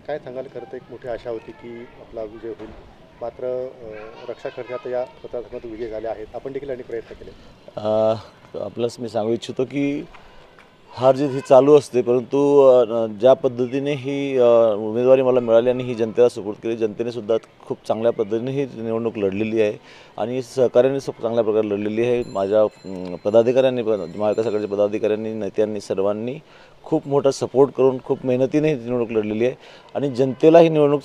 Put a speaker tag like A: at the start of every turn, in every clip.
A: काय सांगाल? खरं तर एक मोठी आशा होती की आपला विजय होईल, मात्र रक्षा खडसे आता या मतदारसंघात विजय झाले आहेत. आपण देखील अनेक प्रयत्न केले.
B: आपल्यास मी सांगू इच्छितो की हार जीत ही चालू असते, परंतु ज्या पद्धतीने ही उमेदवारी मला मिळाली आणि ही जनतेला सुपूर्द केली, जनतेने सुद्धा खूप चांगल्या पद्धतीने ही निवडणूक लढलेली आहे आणि सहकार्याने चांगल्या प्रकारे लढलेली आहे. माझ्या पदाधिकाऱ्यांनी, महाविकास आघाडीच्या पदाधिकाऱ्यांनी, नेत्यांनी, सर्वांनी खूप मोठा सपोर्ट करून खूप मेहनतीने ही निवडणूक लढलेली आहे आणि जनतेला ही निवडणूक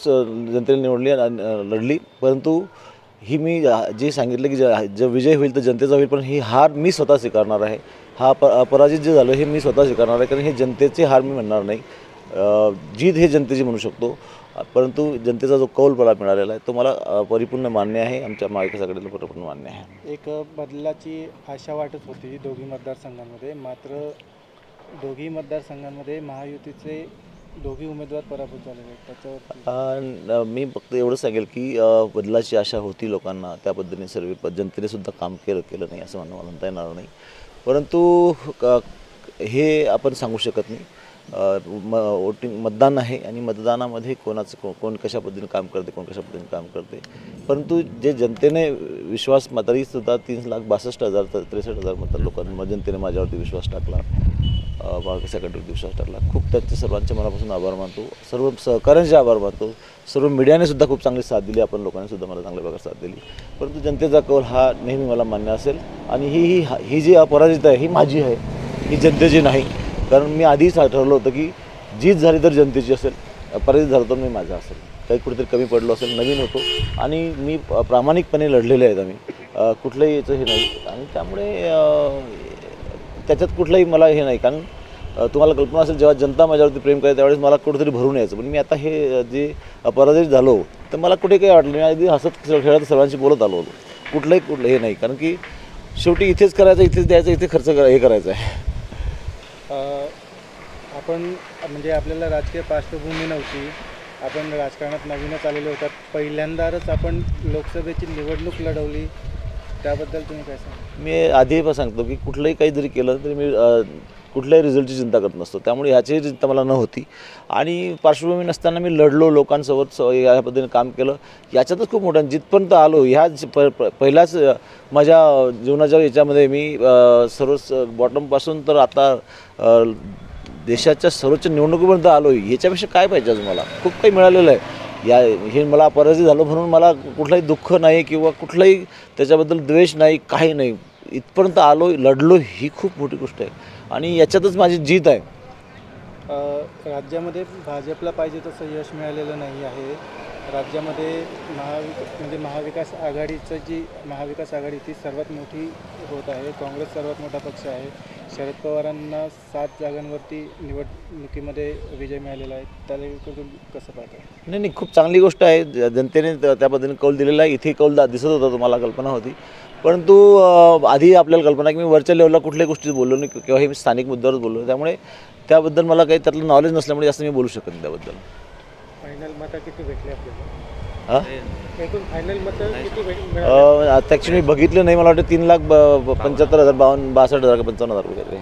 B: जनतेने निवडली लढली. परंतु ही मी जे सांगितलं की जो विजय होईल तर जनतेचा होईल, पण ही हार मी स्वतः स्वीकारणार आहे. हा पराजित जे झालं हे मी स्वतः स्वीकारणार आहे, कारण हे जनतेची हार मी म्हणणार नाही. जीत हे जनतेची म्हणू शकतो, परंतु जनतेचा जो कौल मला मिळालेला आहे तो मला परिपूर्ण मान्य आहे. आमच्या महाविकास आघाडीला परिपूर्ण मान्य आहे.
C: एक बदलाची आशा वाटत होती दोघी मतदारसंघांमध्ये, मात्र दोघी मतदारसंघांमध्ये महायुतीचे दोघी उमेदवार पराभूत झालेले आहेत. त्याच्यावर
B: मी फक्त एवढं सांगेल की बदलाची आशा होती लोकांना, त्या पद्धतीने सर्व जनतेने सुद्धा काम केलं नाही असं मला म्हणता येणार नाही. परंतु हे आपण सांगू शकत नाही. मतदान आहे आणि मतदानामध्ये कोण कशा पद्धतीने काम करते, कोण कशा पद्धतीने काम करते. परंतु जे जनतेने विश्वास, तरीसुद्धा 3,62,000 63,000 लोकांनी जनतेने माझ्यावरती विश्वास टाकला, महाविकास आघाडीवरती विश्वास टाकला. खूप त्यांचे सर्वांचे मनापासून आभार मानतो, सर्व सहकाऱ्यांचे आभार मानतो. सर्व मीडियाने सुद्धा खूप चांगली साथ दिली, आपण लोकांनी सुद्धा मला चांगल्या प्रकारे साथ दिली. परंतु जनतेचा कौल हा नेहमी मला मान्य असेल आणि ही जी अपराजित आहे ही माझी आहे, ही जनतेची नाही. कारण मी आधीच ठरवलं होतं की जीत झाली तर जनतेची असेल, पराजित झालं तर मी माझा असेल. काही कुठेतरी कमी पडलो असेल, नवीन होतो आणि मी प्रामाणिकपणे लढलेले आहेत आम्ही, कुठलंही याचं हे नाही. आणि त्यामुळे त्याच्यात कुठलंही मला हे नाही. कारण तुम्हाला कल्पना असेल, जेव्हा जनता माझ्यावरती प्रेम करे त्यावेळेस मला कुठेतरी भरून यायचं, पण मी आता हे जे अपराजित झालो तर मला कुठे काही वाटलं. मी अगदी हसत खेळत सर्वांशी बोलत आलो होतो. कुठलं हे नाही, कारण की शेवटी इथेच करायचं, इथेच द्यायचं, इथे खर्च हे करायचं आहे.
C: आपण म्हणजे आपल्याला राजकीय पार्श्वभूमी नव्हती, आपण राजकारणात नवीनच आलेले होतात, पहिल्यांदाच आपण लोकसभेची निवडणूक लढवली, त्याबद्दल तुम्ही काय सांगा?
B: मी आधी पण सांगतो की कुठलंही काही जरी केलं तरी मी कुठल्याही रिझल्टची चिंता करत नसतो. त्यामुळे ह्याची चिंता मला नव्हती आणि पार्श्वभूमी नसताना मी लढलो, लोकांसोबत या पद्धतीने काम केलं. याच्यातच खूप मोठं जिथपर्यंत आलो, ह्या पहिल्याच माझ्या जीवनाच्या याच्यामध्ये मी सर्व बॉटमपासून तर आता देशाच्या सर्वोच्च निवडणुकीपर्यंत आलो. ह्याच्यापेक्षा काय पाहिजे अजून? मला खूप काही मिळालेलं आहे. हे मला पराजित झालो म्हणून मला कुठलंही दुःख नाही किंवा कुठलंही त्याच्याबद्दल द्वेष नाही, काही नाही. इथपर्यंत आलो, लढलो, ही खूप मोठी गोष्ट आहे आणि याच्यातच माझी जीत आहे.
C: राज्यामध्ये भाजपला पाहिजे तसं यश मिळालेलं नाही आहे. राज्यामध्ये महाविकास आघाडी ती सर्वात मोठी होत आहे. काँग्रेस सर्वात मोठा पक्ष आहे. शरद पवारांना 7 जागांवरती निवडणुकीमध्ये विजय मिळालेला आहे. त्याला कसं पाहतं?
B: नाही, खूप चांगली गोष्ट आहे. जनतेने त्या पद्धतीने कौल दिलेला आहे. इथे कौल दिसत होता, तुम्हाला कल्पना होती. परंतु आधी आपल्याला कल्पना की मी वरच्या लेवलला कुठल्याही गोष्टी बोललो नाही किंवा हे मी स्थानिक मुद्द्यावरच बोललो, त्यामुळे त्याबद्दल मला काही त्यातलं नॉलेज नसल्यामुळे जास्त मी बोलू शकत नाही त्याबद्दल.
C: फायनल मतं किती भेटले आपल्याला? एकूण फायनल मतं किती मिळाली?
B: ॲक्च्युली मी बघितलं नाही. मला वाटतं 3,75,000 62,000 का 55,000 वगैरे.